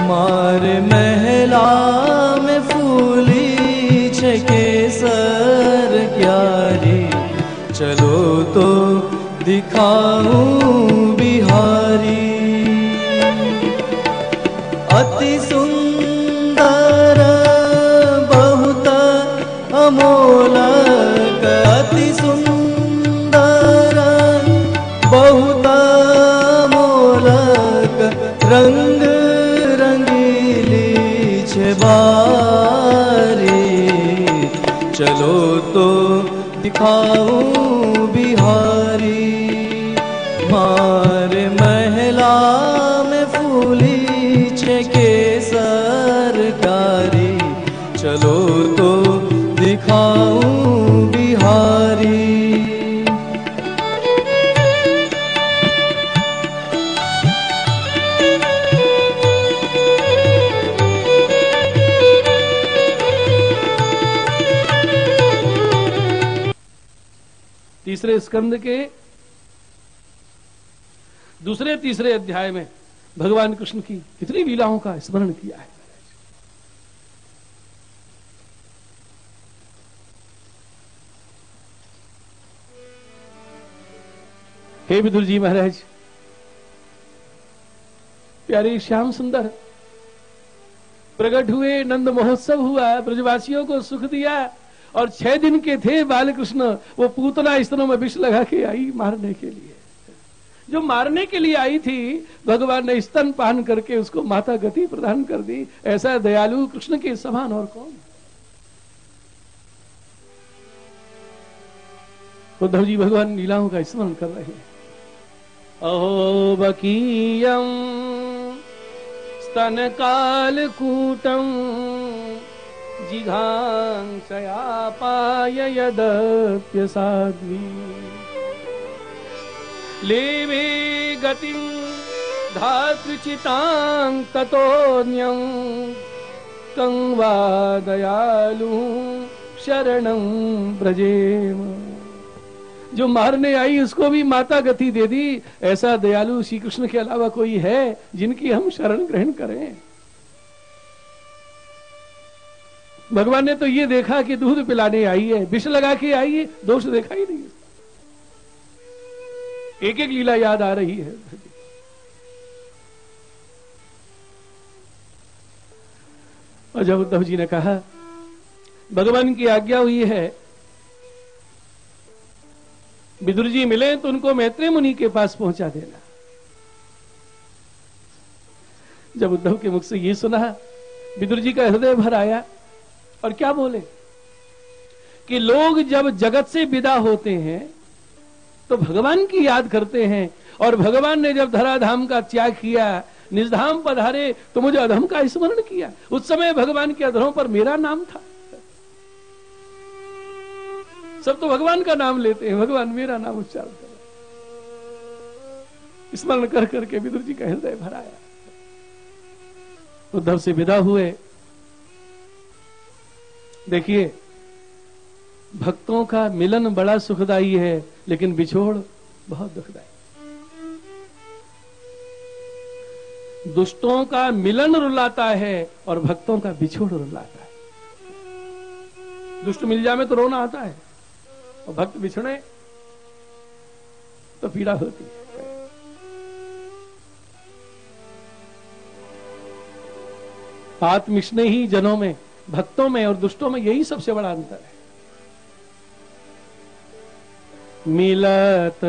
मारे महला में फूली छे केसर क्यारी, चलो तो दिखाऊं बिहारी। अति सुंदर बहुत अमोलक, अति सुंदर बहुत अमोलक, रंग रंगीली छे बारी, चलो तो दिखाऊं बिहारी। मारे महला में फूली छे केसर कारी, चलो तो दिखाऊं बिहारी। तीसरे स्कंद के दूसरे तीसरे अध्याय में भगवान कृष्ण की कितनी लीलाओं का स्मरण किया है। हे विदुर जी महाराज, प्यारे श्याम सुंदर प्रकट हुए, नंद महोत्सव हुआ, ब्रजवासियों को सुख दिया, और 6 दिन के थे बालकृष्ण, वो पूतना स्तनों में विष लगा के आई मारने के लिए। जो मारने के लिए आई थी, भगवान ने स्तन पान करके उसको माता गति प्रदान कर दी। ऐसा दयालु कृष्ण के समान और कौन। उद्धव जी भगवान लीलाओं का स्मरण कर रहे हैं। अहो बकीयम स्तन काल कूटम जिघांसयापाय यदप्य साध्वी, लेवे गतिं धातृचितां ततोऽन्यं कं वा दयालु शरणं व्रजेम। जो मारने आई उसको भी माता गति दे दी। ऐसा दयालु श्री कृष्ण के अलावा कोई है जिनकी हम शरण ग्रहण करें। भगवान ने तो ये देखा कि दूध पिलाने आई है, विष लगा के आई है, दोष देखा ही नहीं। एक एक लीला याद आ रही है। और जब उद्धव जी ने कहा भगवान की आज्ञा हुई है विदुर जी मिले तो उनको मैत्रेय मुनि के पास पहुंचा देना। जब उद्धव के मुख से ये सुना, विदुर जी का हृदय भर आया और क्या बोले कि लोग जब जगत से विदा होते हैं तो भगवान की याद करते हैं, और भगवान ने जब धराधाम का त्याग किया, निजधाम पधारे तो मुझे अधम का स्मरण किया। उस समय भगवान के अधरों पर मेरा नाम था। सब तो भगवान का नाम लेते हैं, भगवान मेरा नाम उच्चारण कर, स्मरण कर करके विदुर जी का हृदय भराया। उद्धव से विदा हुए। देखिए, भक्तों का मिलन बड़ा सुखदाई है, लेकिन बिछोड़ बहुत दुखदाई। दुष्टों का मिलन रुलाता है और भक्तों का बिछोड़ रुलाता है। दुष्ट मिल जाए तो रोना आता है, और भक्त बिछड़े तो पीड़ा होती है। आत्मिष्णे ही जनों में, भक्तों में और दुष्टों में यही सबसे बड़ा अंतर है। मिलत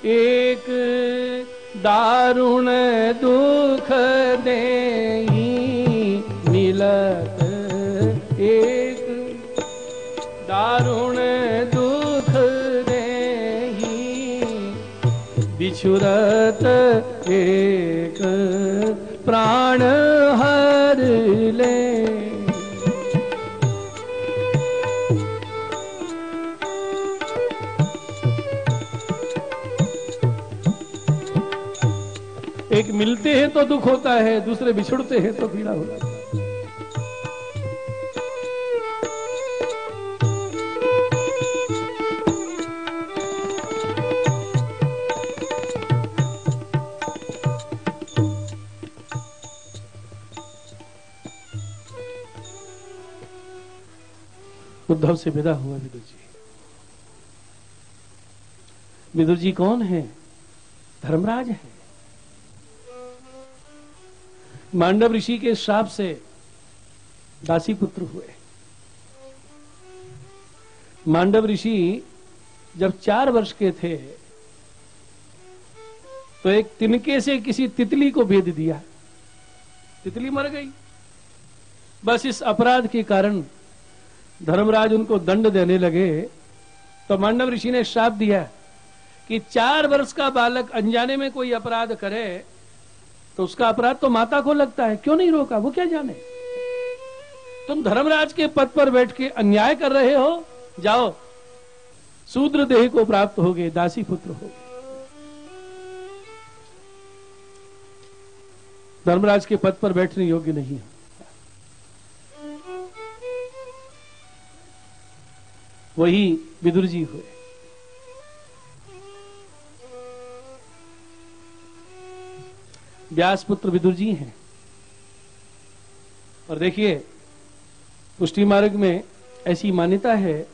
एक दारुण दुख देही, मिलत एक दारुण दुख देही, बिछुरत एक प्राण हर ले। एक मिलते हैं तो दुख होता है, दूसरे बिछुड़ते हैं तो पीड़ा होता है। उद्धव से विदा हुआ विदुर जी। विदुर जी कौन है? धर्मराज है। मांडव ऋषि के श्राप से दासी पुत्र हुए। मांडव ऋषि जब 4 वर्ष के थे तो एक तिनके से किसी तितली को भेद दिया, तितली मर गई। बस इस अपराध के कारण धर्मराज उनको दंड देने लगे तो मांडव ऋषि ने श्राप दिया कि 4 वर्ष का बालक अनजाने में कोई अपराध करे तो उसका अपराध तो माता को लगता है, क्यों नहीं रोका? वो क्या जाने? तुम धर्मराज के पद पर बैठ के अन्याय कर रहे हो, जाओ शूद्र देह को प्राप्त होगे, दासी पुत्र होगे। धर्मराज के पद पर बैठने योग्य नहीं है। वही विदुर जी हुए। व्यास पुत्र विदुर जी हैं। और देखिए पुष्टि मार्ग में ऐसी मान्यता है,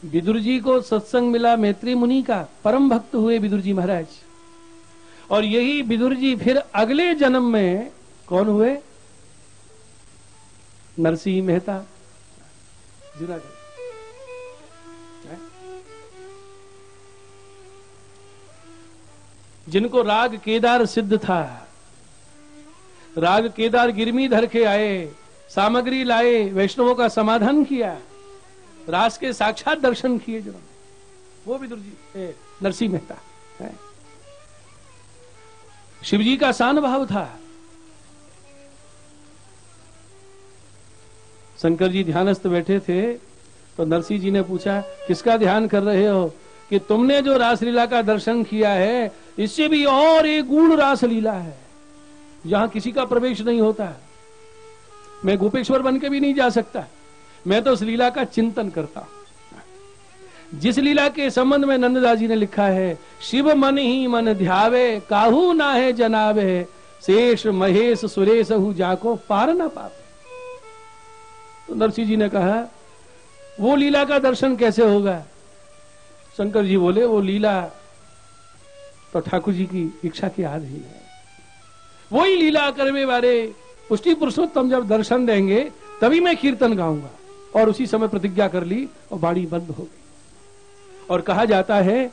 विदुर जी को सत्संग मिला मैत्री मुनि का, परम भक्त हुए विदुर जी महाराज। और यही विदुर जी फिर अगले जन्म में कौन हुए? नरसिंह मेहता, जूनागढ़। जिनको राग केदार सिद्ध था, राग केदार गिरमी धर के आए, सामग्री लाए, वैष्णवों का समाधान किया, रास के साक्षात दर्शन किए जिन्होंने, वो विदुर जी नरसिंह मेहता है। शिवजी का शान भाव था। शंकर जी ध्यानस्थ बैठे थे तो नरसिंह जी ने पूछा, किसका ध्यान कर रहे हो? कि तुमने जो रासलीला का दर्शन किया है इससे भी और एक गुण रासलीला है जहां किसी का प्रवेश नहीं होता। मैं गोपेश्वर बन के भी नहीं जा सकता, मैं तो उस लीला का चिंतन करता हूं। जिस लीला के संबंध में नंददास जी ने लिखा है, शिव मन ही मन ध्यावे, काहू ना है जनावे, शेष महेश सुरेश हु जाको पार ना पावे। तो नरसिंह जी ने कहा, वो लीला का दर्शन कैसे होगा? शंकर जी बोले, वो लीला तो ठाकुर जी की इच्छा के आधीन है। वही लीला करने वाले पुष्टि पुरुषोत्तम जब दर्शन देंगे तभी मैं कीर्तन गाऊंगा। और उसी समय प्रतिज्ञा कर ली और वाणी बंद हो गई। और कहा जाता है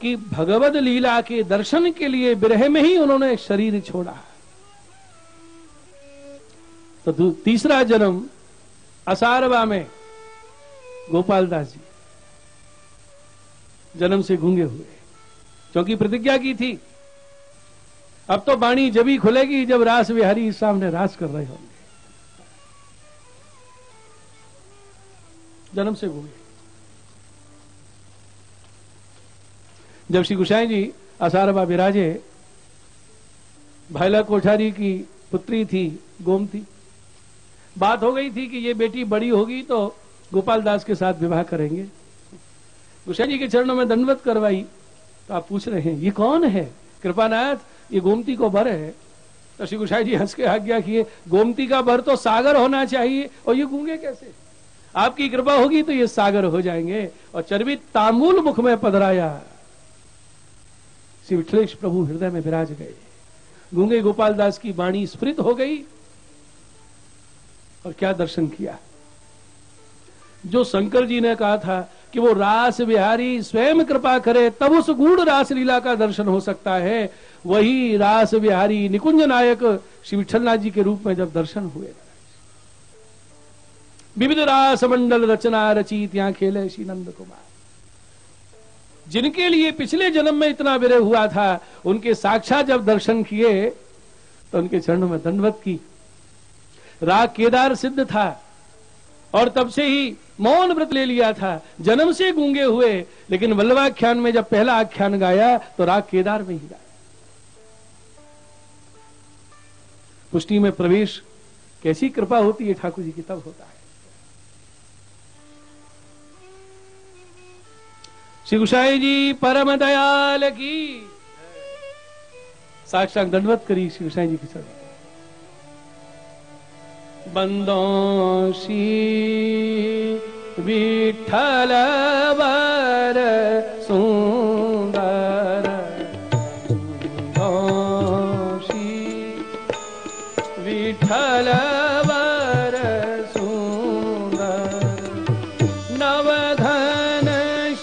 कि भगवद लीला के दर्शन के लिए विरह में ही उन्होंने शरीर छोड़ा। तो तीसरा जन्म असारवा में गोपाल दास जी जन्म से गूंगे हुए, क्योंकि प्रतिज्ञा की थी अब तो वाणी जब ही खुलेगी जब रास विहारी सामने रास कर रहे होंगे। जन्म से गूंगे। जब श्री गोसाई जी असारवा विराजे, भाईला कोठारी की पुत्री थी गोमती, बात हो गई थी कि ये बेटी बड़ी होगी तो गोपाल दास के साथ विवाह करेंगे। गोसाई जी के चरणों में दंडवत करवाई तो आप पूछ रहे हैं ये कौन है? कृपानाथ, ये गोमती को बर है। तो श्री गोसाई जी हंस के आज्ञा किए, गोमती का बर तो सागर होना चाहिए और ये गूंगे कैसे? आपकी कृपा होगी तो ये सागर हो जाएंगे। और चर्वित तांबूल मुख में पधराया, श्री विठलेश प्रभु हृदय में विराज गए। गूंगे गोपाल दास की वाणी स्फुरित हो गई और क्या दर्शन किया। जो शंकर जी ने कहा था कि वो रास बिहारी स्वयं कृपा करे तब उस गूढ़ रास लीला का दर्शन हो सकता है, वही रास बिहारी निकुंज नायक श्री विठलनाथ जी के रूप में जब दर्शन हुए, विविध रास मंडल रचना रचित यहाँ खेले श्री नंद कुमार, जिनके लिए पिछले जन्म में इतना विरह हुआ था, उनके साक्षात जब दर्शन किए तो उनके चरणों में दंडवत की। राग केदार सिद्ध था और तब से ही मौन व्रत ले लिया था, जन्म से गूंगे हुए, लेकिन वल्लभाख्यान में जब पहला आख्यान गाया तो राग केदार में ही गाया। पुष्टि में प्रवेश कैसी कृपा होती है ठाकुर जी की, तब होता है। श्री गोसाई जी परम दयाल की साक्षात दंडवत करी श्री गोसाई जी की चरण। बंदों सी विठ्ठल वर सुंदर घोषी विठ्ठल वर सुंदर नवघन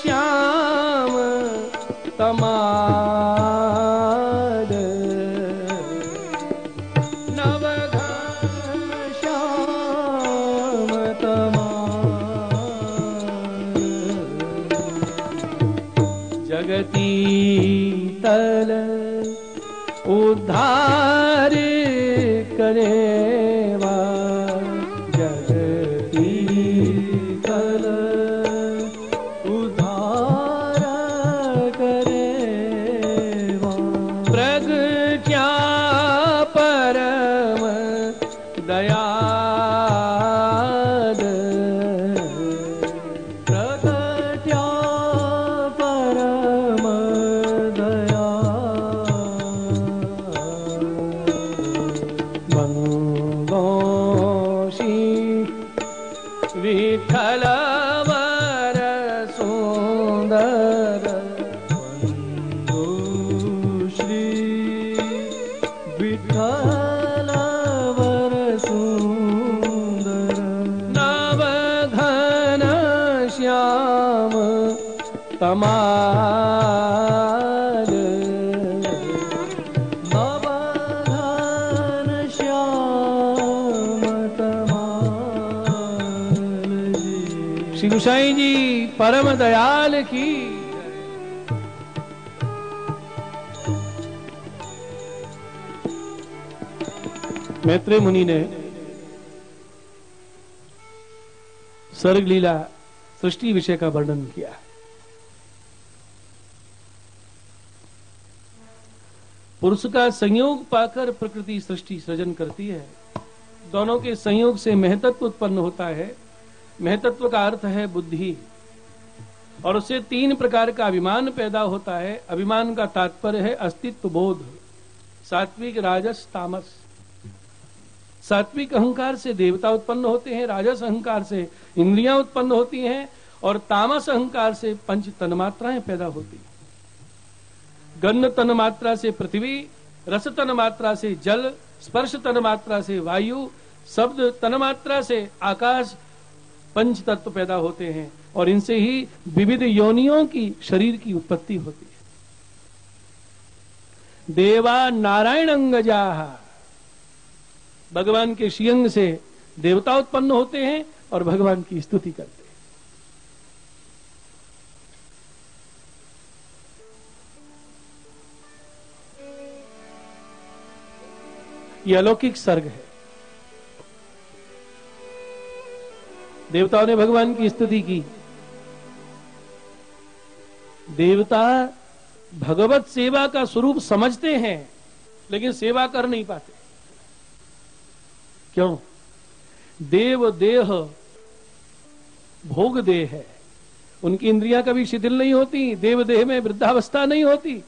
श्याम तमाल नवघन श्याम तमाल जगती तल उद्धार करेवा जगती तल उद्धार करेवा प्रगट्या परम दयाद प्रगट्या परम मंगोषी विठ्ठल वर सुंदर वंदो श्री विठ्ठल वर सुंदर नवघन श्याम तमाल नवघन श्याम तमाल जी। श्री गोसाई जी परम दयाल की मैत्रेय मुनि ने सर्ग लीला सृष्टि विषय का वर्णन किया। पुरुष का संयोग पाकर प्रकृति सृष्टि सृजन करती है। दोनों के संयोग से महतत्व उत्पन्न होता है। महतत्व का अर्थ है बुद्धि, और उससे 3 प्रकार का अभिमान पैदा होता है। अभिमान का तात्पर्य है अस्तित्व बोध, सात्विक, राजस, तामस। सात्विक अहंकार से देवता उत्पन्न होते हैं, राजस अहंकार से इंद्रियां उत्पन्न होती हैं, और तामस अहंकार से 5 तन्मात्राएं पैदा होती हैं। गंध तन्मात्रा से पृथ्वी, रस तन्मात्रा से जल, स्पर्श तन्मात्रा से वायु, शब्द तन्मात्रा से आकाश, 5 तत्व पैदा होते हैं, और इनसे ही विविध योनियों की शरीर की उत्पत्ति होती है। देवा नारायण अंगजाहा, भगवान के श्रीअंग से देवता उत्पन्न होते हैं और भगवान की स्तुति करते हैं। यह अलौकिक सर्ग है। देवताओं ने भगवान की स्तुति की। देवता भगवत सेवा का स्वरूप समझते हैं, लेकिन सेवा कर नहीं पाते। क्यों? देव देह भोग देह है, उनकी इंद्रियां कभी शिथिल नहीं होती, देव देह में वृद्धावस्था नहीं होती।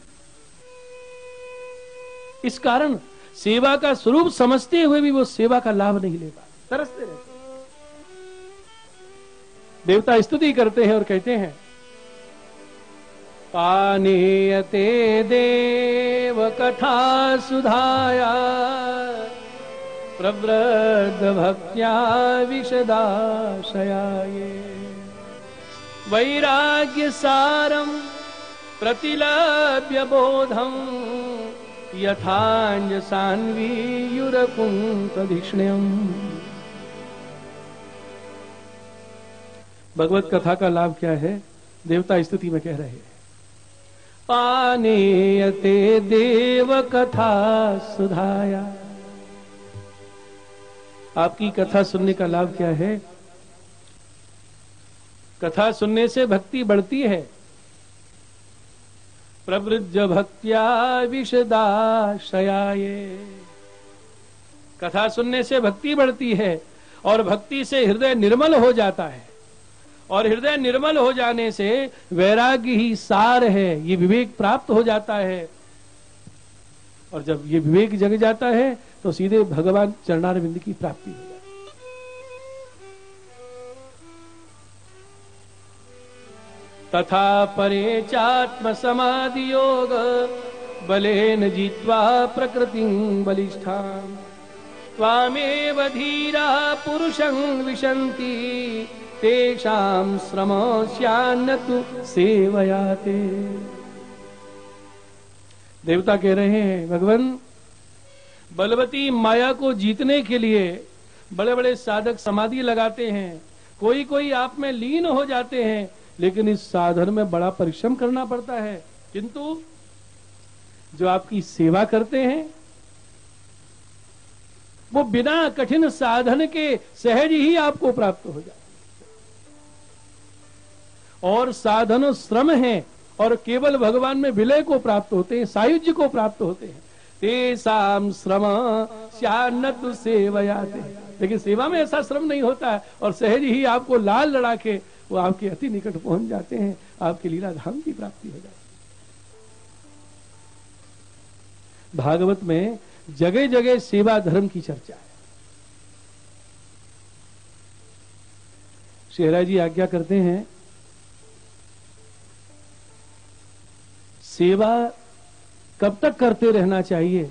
इस कारण सेवा का स्वरूप समझते हुए भी वो सेवा का लाभ नहीं ले पाते, तरसते रहते। देवता स्तुति करते हैं और कहते हैं, पानीयते देव कथा सुधाया प्रवृद्ध भक्त्या विशदाशयाये वैराग्य सारम प्रतिलभ्य बोधम यथांज सान्वीयुरकुंतधिष्ण्यम्। भगवत कथा का लाभ क्या है? देवता स्तुति में कह रहे हैं, पानीयते देव कथा सुधाया। आपकी कथा सुनने का लाभ क्या है? कथा सुनने से भक्ति बढ़ती है। प्रवृद्ध भक्त्या विशदाशयाये, कथा सुनने से भक्ति बढ़ती है और भक्ति से हृदय निर्मल हो जाता है, और हृदय निर्मल हो जाने से वैराग्य ही सार है, ये विवेक प्राप्त हो जाता है। और जब ये विवेक जग जाता है तो सीधे भगवान चरणारविंद की प्राप्ति हो जाती है। तथा परे चात्म समाधि योग बलेन जित्वा प्रकृतिं बलिष्ठाम् त्वामेव धीरा पुरुषं विशन्ति तेषां श्रमस्यान्न तु सेवयाते। देवता कह रहे हैं भगवान, बलवती माया को जीतने के लिए बड़े बड़े साधक समाधि लगाते हैं, कोई कोई आप में लीन हो जाते हैं, लेकिन इस साधन में बड़ा परिश्रम करना पड़ता है। किंतु जो आपकी सेवा करते हैं वो बिना कठिन साधन के सहज ही आपको प्राप्त हो जाए। और साधन श्रम है और केवल भगवान में विलय को प्राप्त होते हैं, सायुज्य को प्राप्त होते हैं। तेसाम श्रम श्यान्नतु सेवयाते। लेकिन सेवा में ऐसा श्रम नहीं होता है और सहज ही आपको लाल लड़ा के वो आपके अति निकट पहुंच जाते हैं, आपके लीला धाम की प्राप्ति हो जाती है। भागवत में जगह जगह सेवा धर्म की चर्चा है। शेरा जी आज्ञा करते हैं, सेवा कब तक करते रहना चाहिए?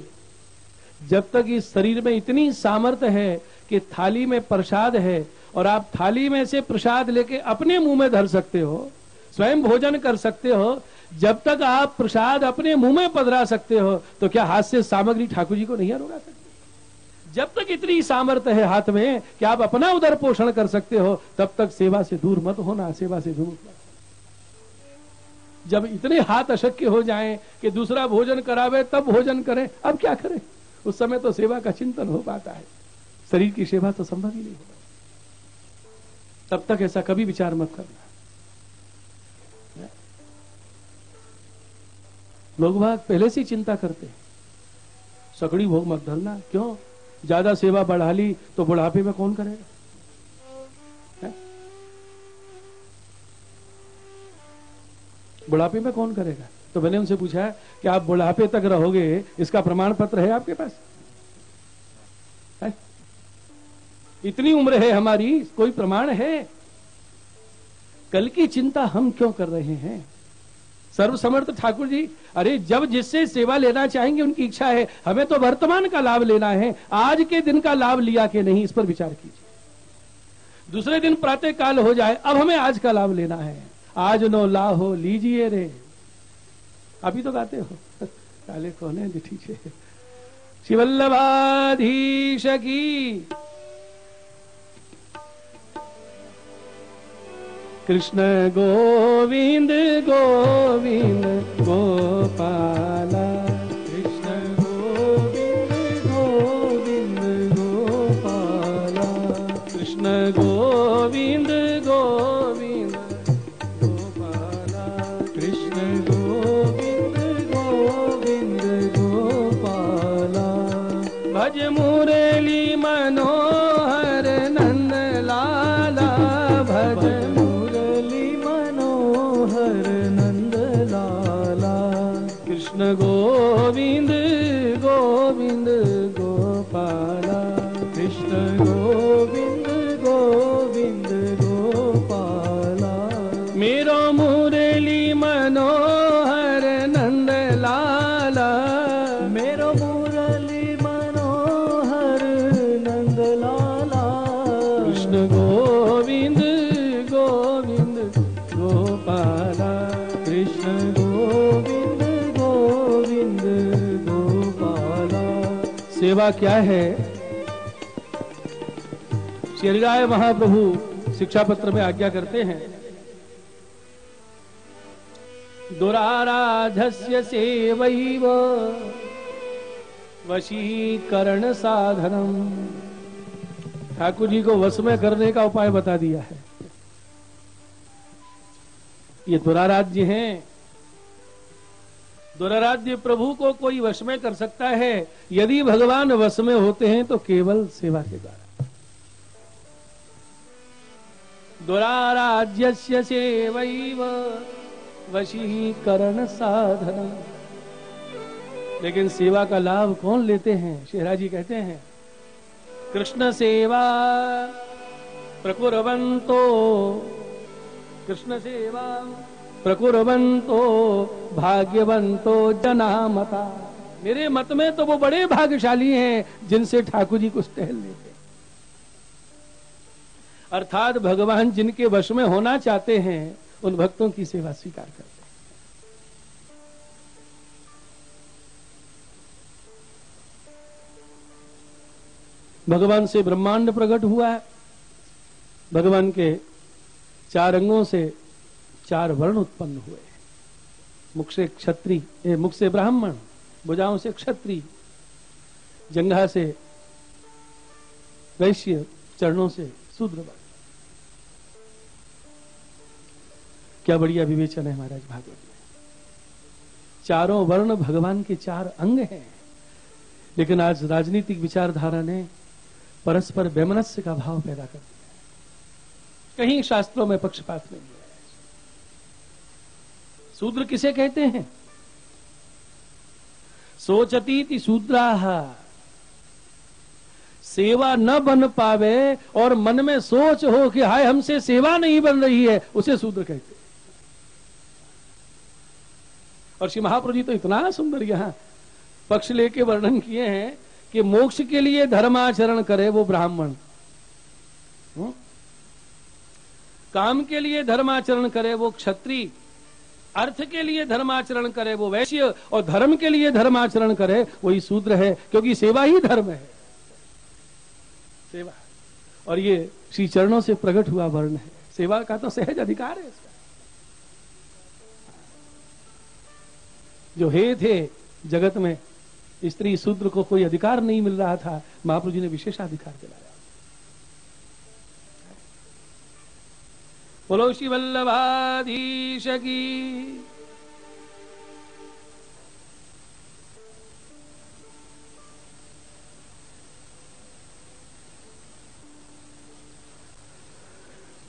जब तक इस शरीर में इतनी सामर्थ्य है कि थाली में प्रसाद है और आप थाली में से प्रसाद लेके अपने मुंह में धर सकते हो, स्वयं भोजन कर सकते हो। जब तक आप प्रसाद अपने मुंह में पधरा सकते हो तो क्या हाथ से सामग्री ठाकुर जी को नहीं रोका सकती? जब तक इतनी सामर्थ्य है हाथ में कि आप अपना उदर पोषण कर सकते हो, तब तक सेवा से दूर मत होना, सेवा से दूर मत। जब इतने हाथ अशक्य हो जाएं कि दूसरा भोजन करावे तब भोजन करें, अब क्या करें? उस समय तो सेवा का चिंतन हो पाता है, शरीर की सेवा तो संभव ही नहीं होता। तब तक ऐसा कभी विचार मत करना। लोग बाग पहले से चिंता करते हैं, सकड़ी भोग मत धरना। क्यों? ज्यादा सेवा बढ़ा ली तो बुढ़ापे में कौन करेगा? बुढ़ापे में कौन करेगा? तो मैंने उनसे पूछा कि आप बुढ़ापे तक रहोगे, इसका प्रमाण पत्र है आपके पास? है? इतनी उम्र है हमारी, कोई प्रमाण है? कल की चिंता हम क्यों कर रहे हैं? सर्वसमर्थ ठाकुर जी, अरे जब जिससे सेवा लेना चाहेंगे उनकी इच्छा है, हमें तो वर्तमान का लाभ लेना है, आज के दिन का लाभ लिया कि नहीं, इस पर विचार कीजिए। दूसरे दिन प्रातः काल हो जाए, अब हमें आज का लाभ लेना है। आज नो लाहो लीजिए रे, अभी तो गाते हो काले कोने दिठीचे। शिवल्लभाधीश की कृष्ण गोविंद गोविंद गोपाला, कृष्ण गोविंद गोविंद गोपाला, कृष्ण गोविंद गोविंद गोपाला, कृष्ण गोविंद गोविंद गोपाला। भज मुरली मनोहर नंद लाला, भज नंद लाला, कृष्ण गोविंद गोविंद गोपाला, कृष्ण गोविंद गोविंद गोपाला। मेरो मुरली मनोहर नंद लाला, मेरो मुरली मनोहर नंद लाला, कृष्ण गोविंद गोविंद गोपाला, कृष्ण गोविंद गोविंद गोपाला। सेवा क्या है? श्री राय महाप्रभु शिक्षा पत्र में आज्ञा करते हैं, दुराराधस्य सेवैव वशीकरण साधनम। ठाकुर जी को वश में करने का उपाय बता दिया है। ये दुराराध्य हैं, दुराराध्य प्रभु को कोई वश में कर सकता है यदि भगवान वश में होते हैं तो केवल सेवा के द्वारा। दुराराध्यस्य सेवैव वशीकरण साधन। लेकिन सेवा का लाभ कौन लेते हैं? शेरा जी कहते हैं, कृष्ण सेवा प्रकुर्वन्तो, कृष्ण सेवा प्रकुर्वन्तो भाग्यवंतो जनामता। मेरे मत में तो वो बड़े भाग्यशाली हैं जिनसे ठाकुर जी कुछ टहल लेते। अर्थात भगवान जिनके वश में होना चाहते हैं उन भक्तों की सेवा स्वीकार करते हैं। भगवान से ब्रह्मांड प्रकट हुआ है। भगवान के 4 अंगों से 4 वर्ण उत्पन्न हुए। मुख से क्षत्रिय, मुख से ब्राह्मण, भुजाओं से क्षत्रिय, जंघा से वैश्य, चरणों से शूद्र वर्ण। क्या बढ़िया विवेचन है महाराज भागवत में। चारों वर्ण भगवान के 4 अंग हैं। लेकिन आज राजनीतिक विचारधारा ने परस्पर वैमनस्य का भाव पैदा कर दिया। कहीं शास्त्रों में पक्षपात नहीं है। शूद्र किसे कहते हैं? सोचतीति शूद्राः, सेवा न बन पावे और मन में सोच हो कि हाय हमसे सेवा नहीं बन रही है, उसे शूद्र कहते हैं। और श्री महाप्रभु जी तो इतना सुंदर यहां पक्ष लेके वर्णन किए हैं कि मोक्ष के लिए धर्माचरण करे वो ब्राह्मण, काम के लिए धर्माचरण करे वो क्षत्रिय, अर्थ के लिए धर्माचरण करे वो वैश्य, और धर्म के लिए धर्माचरण करे वही शूद्र है, क्योंकि सेवा ही धर्म है। सेवा, और ये श्री चरणों से प्रकट हुआ वर्ण है। सेवा का तो सहज अधिकार है इसका। जो हे थे जगत में स्त्री शूद्र को कोई अधिकार नहीं मिल रहा था, महाप्रभु जी ने विशेषाधिकार दिलाया। बोलो श्री वल्लभाधीश की।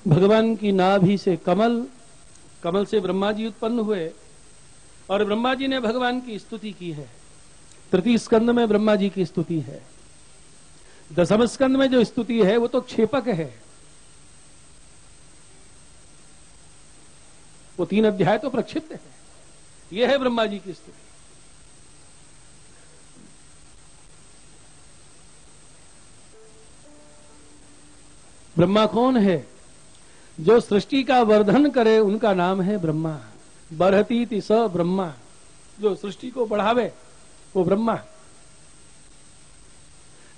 भगवान की नाभि से कमल, कमल से ब्रह्मा जी उत्पन्न हुए और ब्रह्मा जी ने भगवान की स्तुति की है। 3 स्कंद में ब्रह्मा जी की स्तुति है। 10वें स्कंद में जो स्तुति है वो तो क्षेपक है। वो 3 अध्याय तो प्रक्षिप्त है। यह है ब्रह्मा जी की स्तुति। ब्रह्मा कौन है? जो सृष्टि का वर्धन करे उनका नाम है ब्रह्मा। बरहतीति स ब्रह्मा, जो सृष्टि को बढ़ावे वो ब्रह्मा।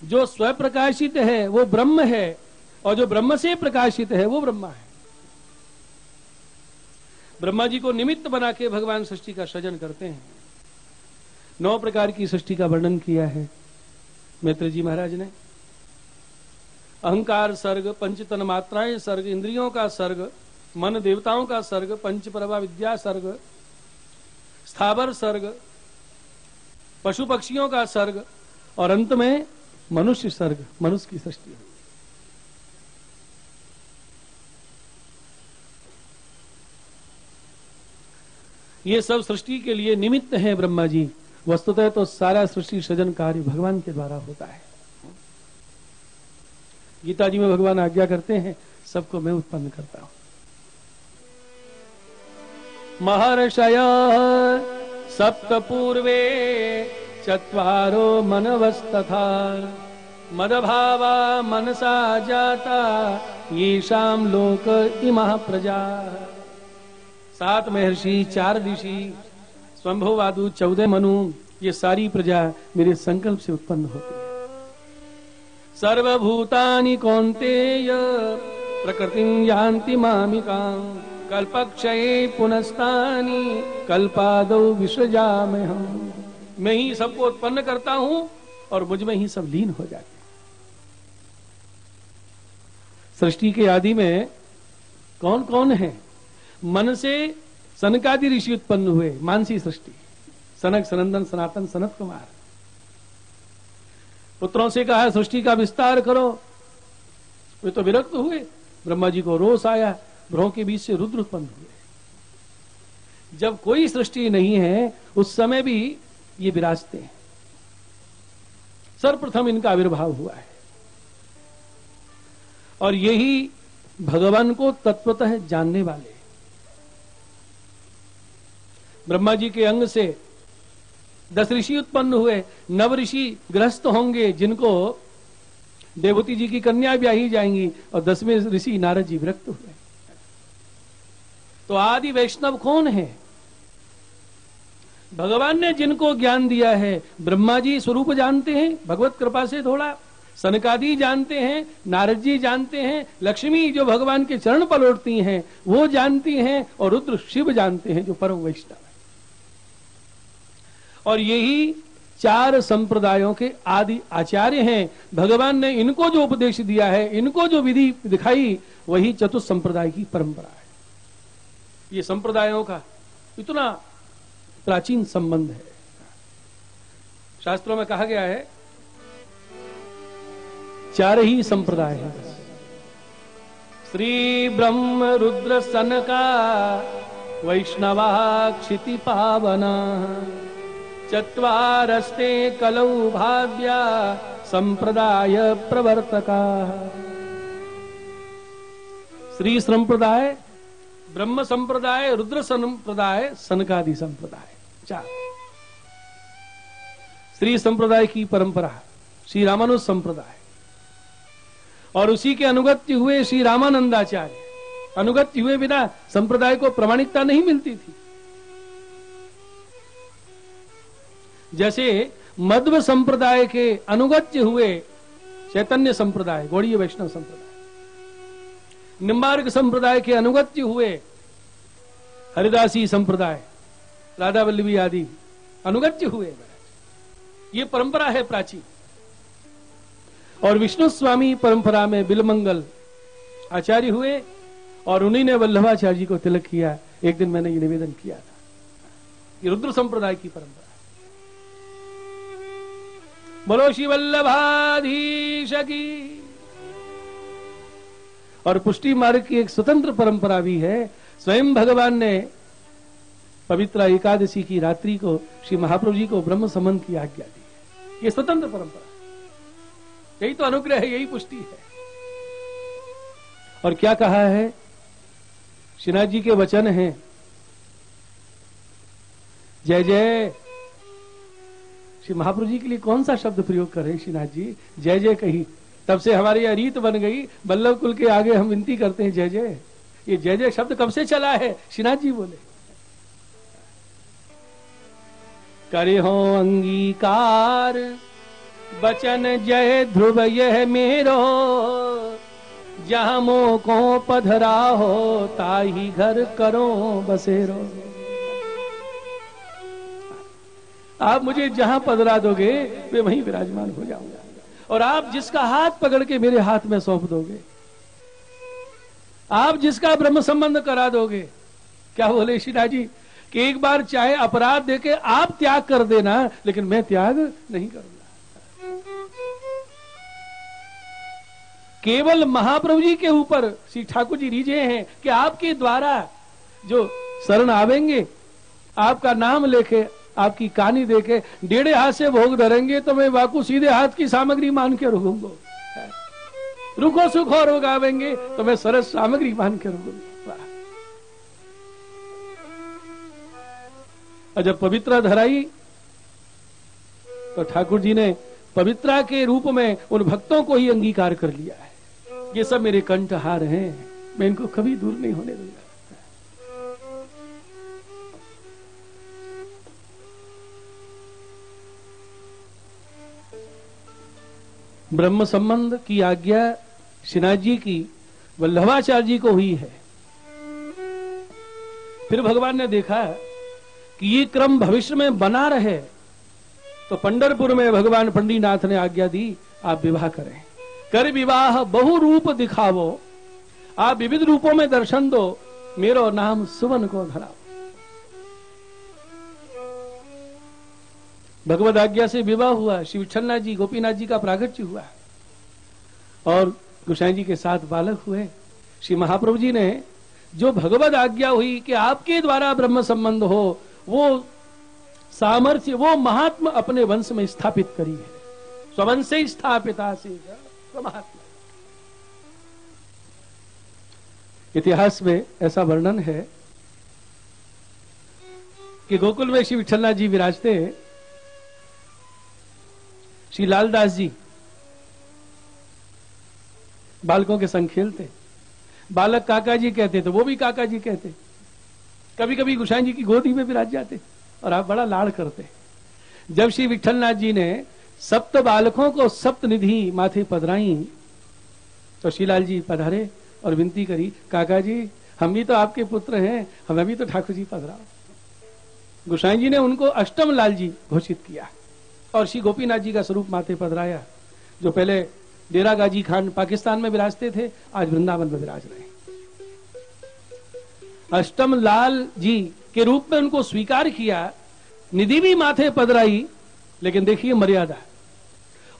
जो स्वप्रकाशित है वो ब्रह्म है, और जो ब्रह्म से प्रकाशित है वो ब्रह्मा है। ब्रह्मा जी को निमित्त बना के भगवान सृष्टि का सृजन करते हैं। 9 प्रकार की सृष्टि का वर्णन किया है मैत्री जी महाराज ने। अहंकार सर्ग, पंचतन मात्राएं सर्ग, इंद्रियों का सर्ग, मन देवताओं का सर्ग, पंच प्रभा विद्या सर्ग, स्थावर सर्ग, पशु पक्षियों का सर्ग, और अंत में मनुष्य सर्ग, मनुष्य की सृष्टि। ये सब सृष्टि के लिए निमित्त हैं ब्रह्मा जी। वस्तुतः तो सारा सृष्टि सृजन कार्य भगवान के द्वारा होता है। गीता जी में भगवान आज्ञा करते हैं, सबको मैं उत्पन्न करता हूं। महर्षय सप्त पूर्वे चत्वारो मनवस्तथा मदभावा मनसा जाता येषां लोक इमः प्रजा। 7 महर्षि, 4 ऋषि, स्वयंभुवादु, 14 मनु, ये सारी प्रजा मेरे संकल्प से उत्पन्न होती है। सर्वभूतानि कौन्तेय प्रकृतिं यान्ति मामिकां कल्पक्षये पुनस्तानि कल्पादौ विसृजाम्यहम्। मैं ही सबको उत्पन्न करता हूं और मुझ में ही सब लीन हो जाते हैं। सृष्टि के आदि में कौन कौन है? मन से सनकादि ऋषि उत्पन्न हुए, मानसी सृष्टि। सनक, सनंदन, सनातन, सनत कुमार। पुत्रों से कहा सृष्टि का विस्तार करो, वे तो विरक्त हुए। ब्रह्मा जी को रोष आया, भ्रों के बीच से रुद्र उत्पन्न हुए। जब कोई सृष्टि नहीं है उस समय भी ये विराजते हैं। सर्वप्रथम इनका आविर्भाव हुआ है, और यही भगवान को तत्वतः जानने वाले। ब्रह्मा जी के अंग से 10 ऋषि उत्पन्न हुए, 9 ऋषि गृहस्थ होंगे जिनको देवती जी की कन्या ब्याही जाएंगी, और 10वें ऋषि नारद जी विरक्त हुए। तो आदि वैष्णव कौन है? भगवान ने जिनको ज्ञान दिया है, ब्रह्मा जी स्वरूप जानते हैं भगवत कृपा से थोड़ा, सनकादि जानते हैं, नारद जी जानते हैं, लक्ष्मी जो भगवान के चरण पलटती हैं वो जानती हैं, और रुद्र शिव जानते हैं जो परम वैष्णव है। और यही 4 संप्रदायों के आदि आचार्य हैं। भगवान ने इनको जो उपदेश दिया है, इनको जो विधि दिखाई, वही चतुर्थ संप्रदाय की परंपरा है। ये संप्रदायों का इतना प्राचीन संबंध है। शास्त्रों में कहा गया है 4 ही संप्रदाय हैं, श्री ब्रह्म रुद्र सनका वैष्णवा क्षिति पावना, चत्वारस्ते कलौ भाव्या संप्रदाय प्रवर्तका। श्री संप्रदाय, ब्रह्म संप्रदाय, रुद्र संप्रदाय, सनकादि संप्रदाय, 4। श्री संप्रदाय की परंपरा श्री रामानुज संप्रदाय, और उसी के अनुगत्य हुए श्री रामानंदाचार्य। अनुगत्य हुए बिना संप्रदाय को प्रामाणिकता नहीं मिलती थी। जैसे मध्व संप्रदाय के अनुगत्य हुए चैतन्य संप्रदाय, गौड़ीय वैष्णव संप्रदाय, निम्बार्क संप्रदाय के अनुगत्य हुए हरिदासी संप्रदाय, राधा वल्लभी आदि अनुगत्य हुए। ये परंपरा है प्राचीन। और विष्णु स्वामी परंपरा में बिलमंगल आचार्य हुए, और उन्हीं ने वल्लभाचार्य जी को तिलक किया। एक दिन मैंने ये निवेदन किया था। ये रुद्र संप्रदाय की परंपरा। बोलो श्री वल्लभाधीश की। और पुष्टि मार्ग की एक स्वतंत्र परंपरा भी है। स्वयं भगवान ने पवित्र एकादशी की रात्रि को श्री महाप्रभु जी को ब्रह्म संबंध की आज्ञा दी है। ये स्वतंत्र परंपरा, यही तो अनुग्रह है, यही पुष्टि है। और क्या कहा है? श्रीनाथ जी के वचन हैं, जय जय। श्री महाप्रभु जी के लिए कौन सा शब्द प्रयोग कर रहे हैं श्रीनाथ जी? जय जय कही। तब से हमारी यह रीत बन गई, बल्लभ कुल के आगे हम विनती करते हैं जय जय। ये जय जय शब्द कब से चला है? श्रीनाथ जी बोले, करे हो अंगीकार बचन जय ध्रुव यह मेरो, जहां मोह को पधरा हो ताही घर करो बसेरो। आप मुझे जहां पधरा दोगे वे वहीं विराजमान हो जाऊंगा, और आप जिसका हाथ पकड़ के मेरे हाथ में सौंप दोगे, आप जिसका ब्रह्म संबंध करा दोगे। क्या बोले श्रीनाथ जी कि एक बार चाहे अपराध देके आप त्याग कर देना, लेकिन मैं त्याग नहीं करूंगा। केवल महाप्रभु जी के ऊपर श्री ठाकुर जी रीझे हैं कि आपके द्वारा जो शरण आवेंगे, आपका नाम लेके, आपकी कहानी देके डेढ़े हाथ से भोग धरेंगे, तो मैं वाकू सीधे हाथ की सामग्री मान के रुकूंगा। रुको सुख और रोग आवेंगे तो मैं सरस सामग्री मान के रुकूंगा। और जब पवित्रा धराई तो ठाकुर जी ने पवित्रा के रूप में उन भक्तों को ही अंगीकार कर लिया है। ये सब मेरे कंठहार हैं, मैं इनको कभी दूर नहीं होने दूंगा। ब्रह्म संबंध की आज्ञा श्रीनाथ जी की वल्लभाचार्य जी को हुई है। फिर भगवान ने देखा कि ये क्रम भविष्य में बना रहे, तो पंढरपुर में भगवान पंडरीनाथ ने आज्ञा दी, आप विवाह करें। कर विवाह बहु रूप दिखावो, आप विविध रूपों में दर्शन दो, मेरो नाम सुवन को धराओ। भगवद आज्ञा से विवाह हुआ। श्री विठलनाथ जी, गोपीनाथ जी का प्रागट्य हुआ, और गोसाई जी के साथ बालक हुए। श्री महाप्रभु जी ने जो भगवद आज्ञा हुई कि आपके द्वारा ब्रह्म संबंध हो, वो सामर्थ्य, वो महात्मा अपने वंश में स्थापित करी है। स्ववंश से स्थापिता से महात्मा। इतिहास में ऐसा वर्णन है कि गोकुल में श्री विठलनाथ जी विराजते हैं, श्री लालदास जी बालकों के संग खेलते, बालक काका जी कहते तो वो भी काका जी कहते, कभी कभी गोसाई जी की गोदी में विराज जाते और आप बड़ा लाड़ करते। जब श्री विठलनाथ जी ने सप्त बालकों को सप्त निधि माथे पधराई तो श्रीलाल जी पधारे और विनती करी, काका जी हम भी तो आपके पुत्र हैं, हमें भी तो ठाकुर जी पधराओ। गोसाई जी ने उनको अष्टम लाल जी घोषित किया और श्री गोपीनाथ जी का स्वरूप माथे पधराया, जो पहले डेरा गाजी खान पाकिस्तान में विराजते थे, आज वृंदावन में विराज रहे। अष्टम लाल जी के रूप में उनको स्वीकार किया, निधि भी माथे पधराई, लेकिन देखिए मर्यादा,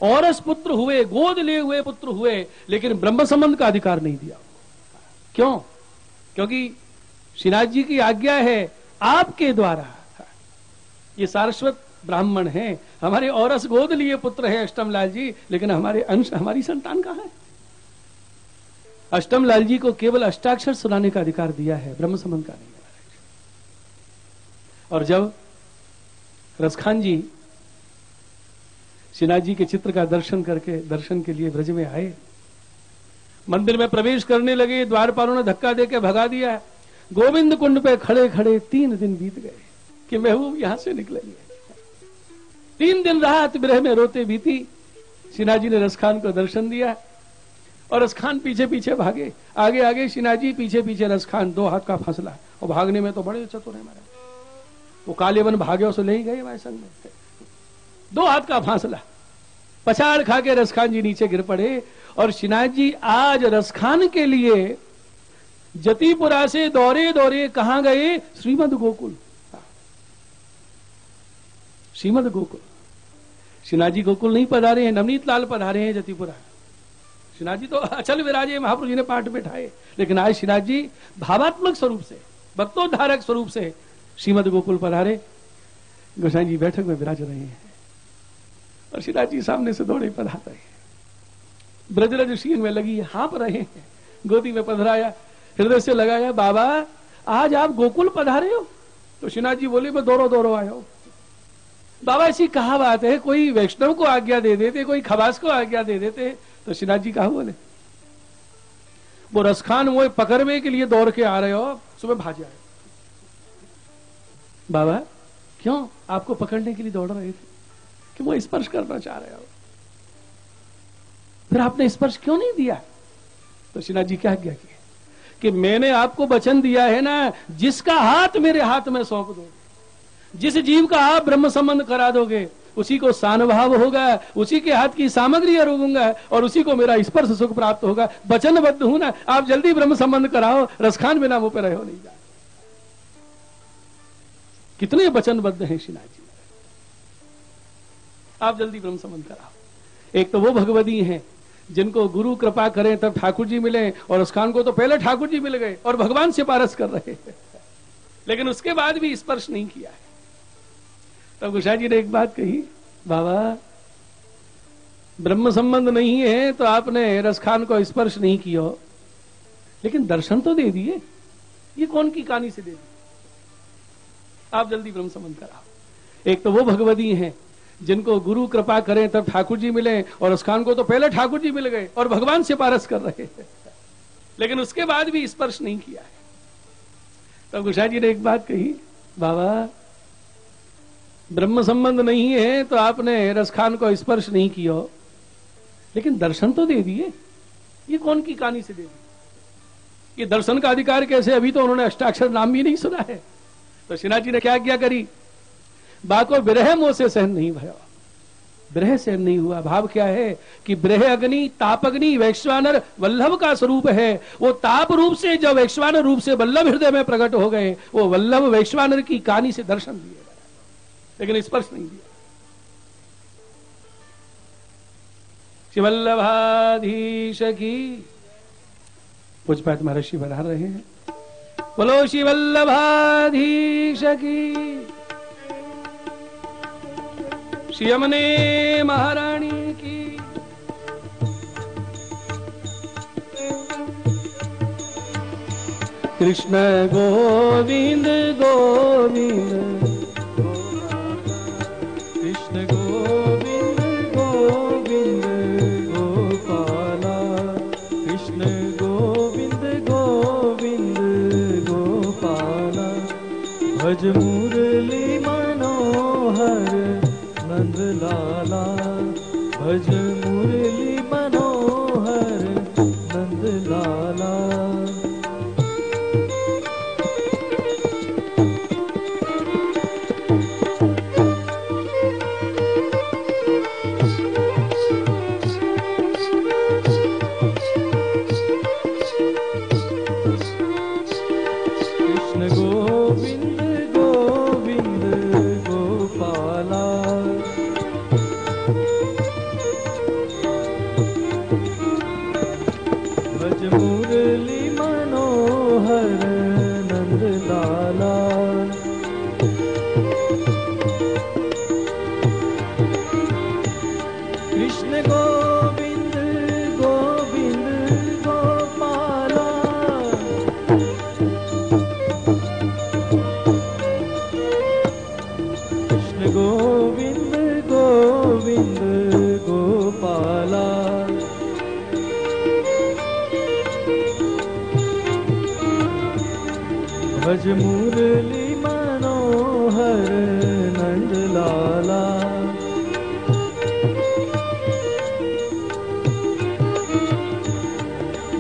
औरस पुत्र हुए, गोद लिए हुए पुत्र हुए, लेकिन ब्रह्म संबंध का अधिकार नहीं दिया। क्यों? क्योंकि श्रीनाथ जी की आज्ञा है आपके द्वारा, ये सारस्वत ब्राह्मण हैं, हमारे औरस गोद लिए पुत्र है अष्टम लाल जी, लेकिन हमारे अंश, हमारी संतान कहां है? अष्टम लाल जी को केवल अष्टाक्षर सुनाने का अधिकार दिया है, ब्रह्म संबंध का नहीं। और जब रसखान जी श्रीनाथ जी के चित्र का दर्शन करके दर्शन के लिए ब्रज में आए, मंदिर में प्रवेश करने लगे, द्वारपालों ने धक्का देकर भगा दिया। गोविंद कुंड पे खड़े खड़े 3 दिन बीत गए कि महबूब यहां से निकलेंगे। 3 दिन रात विरह में रोते बीती। श्रीनाथ जी ने रसखान को दर्शन दिया और रसखान पीछे पीछे भागे, आगे आगे श्रीनाथ जी, पीछे पीछे रसखान, 2 हाथ का फासला, और भागने में तो बड़े चतुर है हमारे। वो काले वन भागे उसे ले ही गए हमारे संग में, 2 हाथ का फासला, पछाड़ खा के रसखान जी नीचे गिर पड़े। और श्रीनाथ जी आज रसखान के लिए जतीपुरा से दौरे दौरे कहां गए? श्रीमद गोकुल। श्रीमद गोकुल, श्रीनाथ जी गोकुल नहीं पधारे हैं, नवनीत लाल पधारे हैं जतीपुरा। श्रीनाथ जी तो अचल विराजे, महाप्रभु जी ने पाठ बैठाए, लेकिन आज श्रीनाथ जी भावात्मक स्वरूप से, भक्तोद्धारक स्वरूप से श्रीमद गोकुल पधारे। गोसाई जी बैठक में विराज रहे हैं और श्रीनाथ जी सामने से दौड़े पधार रहे हैं, ब्रजरज शीन में लगी हाँप रहे हैं, गोदी में पधराया, हृदय से लगाया, बाबा आज आप गोकुल पधारे हो? तो श्रीनाथ जी बोले मैं दौड़ो दौड़ो आया हूं। बाबा ऐसी कहा बात है, कोई वैष्णव को आज्ञा दे देते, कोई खवास को आज्ञा दे देते। तो श्रीनाथ जी कहा बोले, वो रसखान वो पकड़ने के लिए दौड़ के आ रहे हो, सुबह भाज आए। बाबा क्यों आपको पकड़ने के लिए दौड़ रहे थे? कि वो स्पर्श करना चाह रहे हो, फिर आपने स्पर्श क्यों नहीं दिया? तो श्रीनाथ जी क्या आज्ञा की कि मैंने आपको वचन दिया है ना, जिसका हाथ मेरे हाथ में सौंप दोगे, जिस जीव का आप ब्रह्म संबंध करा दोगे, उसी को सानुभाव होगा, उसी के हाथ की सामग्री अरूंगा और उसी को मेरा स्पर्श सुख प्राप्त होगा। वचनबद्ध हूं ना, आप जल्दी ब्रह्म संबंध कराओ, रसखान बिना मुंह पे रहो नहीं जा। कितने वचनबद्ध हैं श्रीनाथ जी, आप जल्दी ब्रह्म संबंध कराओ। एक तो वो भगवती हैं जिनको गुरु कृपा करें तब ठाकुर जी मिले, और रसखान को तो पहले ठाकुर जी मिल गए और भगवान से पारस कर रहे हैं, लेकिन उसके बाद भी स्पर्श नहीं किया है। तब गोसाई जी ने एक बात कही, बाबा ब्रह्म संबंध नहीं है तो आपने रसखान को स्पर्श नहीं किया, लेकिन दर्शन तो दे दिए, ये कौन की कहानी से दे दी? आप जल्दी ब्रह्म संबंध कराओ। एक तो वो भगवती हैं जिनको गुरु कृपा करें तब ठाकुर जी मिले, और रसखान को तो पहले ठाकुर जी मिल गए और भगवान से पारस कर रहे हैं, लेकिन उसके बाद भी स्पर्श नहीं किया है। तब गोसाई जी ने एक बात कही, बाबा ब्रह्म संबंध नहीं है तो आपने रसखान को स्पर्श नहीं किया, लेकिन दर्शन तो दे दिए, ये कौन की कहानी से दे दी? ये दर्शन का अधिकार कैसे? अभी तो उन्होंने अष्टाक्षर नाम भी नहीं सुना है। तो श्रीनाथ जी ने क्या आज्ञा करी, बाको विरह मोह से सहन नहीं भया, विरह सहन नहीं हुआ। भाव क्या है कि विरह अग्नि, ताप अग्नि वैश्वानर वल्लभ का स्वरूप है। वो ताप रूप से जब वैश्वानर रूप से वल्लभ हृदय में प्रकट हो गए, वो वल्लभ वैश्वानर की कहानी से दर्शन दिए, लेकिन स्पर्श नहीं दिया। शिवल्लभाधीश की पूजपात महर्षि बना रहे हैं, बोलो शिवल्लभाधीश की, श्री यमुने महारानी की। कृष्ण गोविंद गोविंद भज मुरली मनोहर नंद लाला, भज मुरली मनोहर नंद लाला। कृष्ण गोविंद गोविंद गोपाला, भज मुरली मनोहर नंद लाला। कृष्ण गोविंद गोविंद गोपाला, कृष्ण गोविंद गोविंद गोपाला। भज मुरली मनोहर नंद लाला।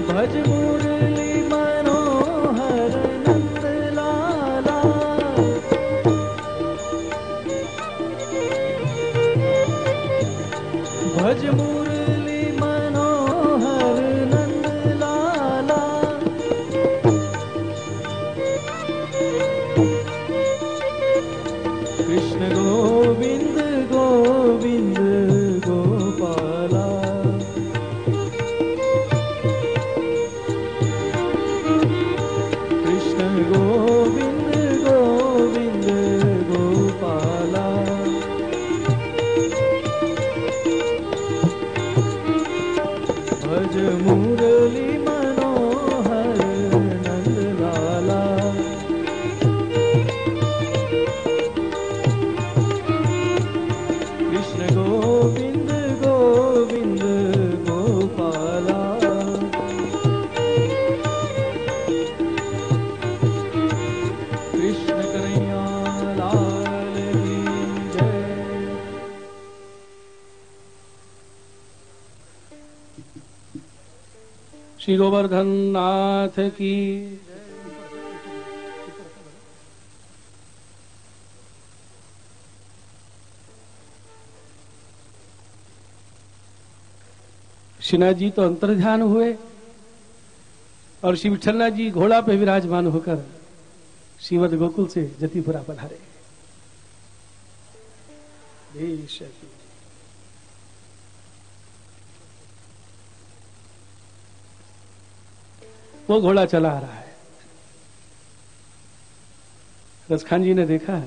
भज मुरली मनोहर नंद लाला। भज मुरली मनोहर नंद लाला। कृष्ण गोविंद गोविंद गोपाला। कृष्ण गोविंद गोविंद गोपाला। भज मुरली मनोहर नंद लाला। कृष्ण गोविंद गोविंद गोपाला। कृष्ण कन्हैया लाल की जय। श्री गोवर्धन नाथ की। श्रीनाथ जी तो अंतर्ध्यान हुए और श्री विठलनाथ जी घोड़ा पे विराजमान होकर श्रीमद गोकुल से जतिपुरा पधारे। वो घोड़ा चला आ रहा है। रसखान जी ने देखा,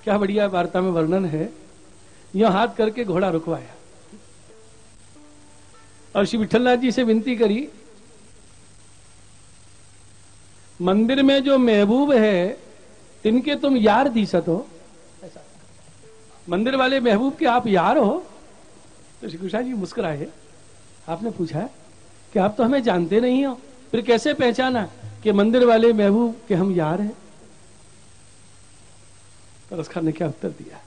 क्या बढ़िया वार्ता में वर्णन है। यह हाथ करके घोड़ा रुकवाया और श्री विठलनाथ जी से विनती करी, मंदिर में जो महबूब है तिनके तुम यार दी सतो। ऐसा मंदिर वाले महबूब के आप यार हो। तो श्री कृष्ण जी मुस्कुराए। आपने पूछा कि आप तो हमें जानते नहीं हो, फिर कैसे पहचाना कि मंदिर वाले महबूब के हम यार हैं। तो रसखान ने क्या उत्तर दिया,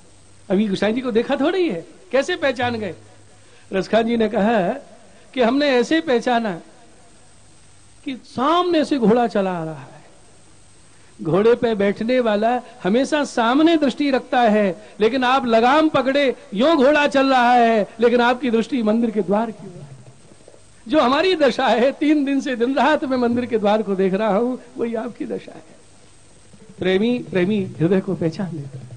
अभी गुसाई जी को देखा थोड़ी है, कैसे पहचान गए। रसखान जी ने कहा कि हमने ऐसे पहचाना कि सामने से घोड़ा चला आ रहा है, घोड़े पे बैठने वाला हमेशा सामने दृष्टि रखता है, लेकिन आप लगाम पकड़े, यूं घोड़ा चल रहा है, लेकिन आपकी दृष्टि मंदिर के द्वार की ओर है। जो हमारी दशा है, 3 दिन से दिन रात मैं मंदिर के द्वार को देख रहा हूं, वही आपकी दशा है। प्रेमी प्रेमी हृदय को पहचान लेता है।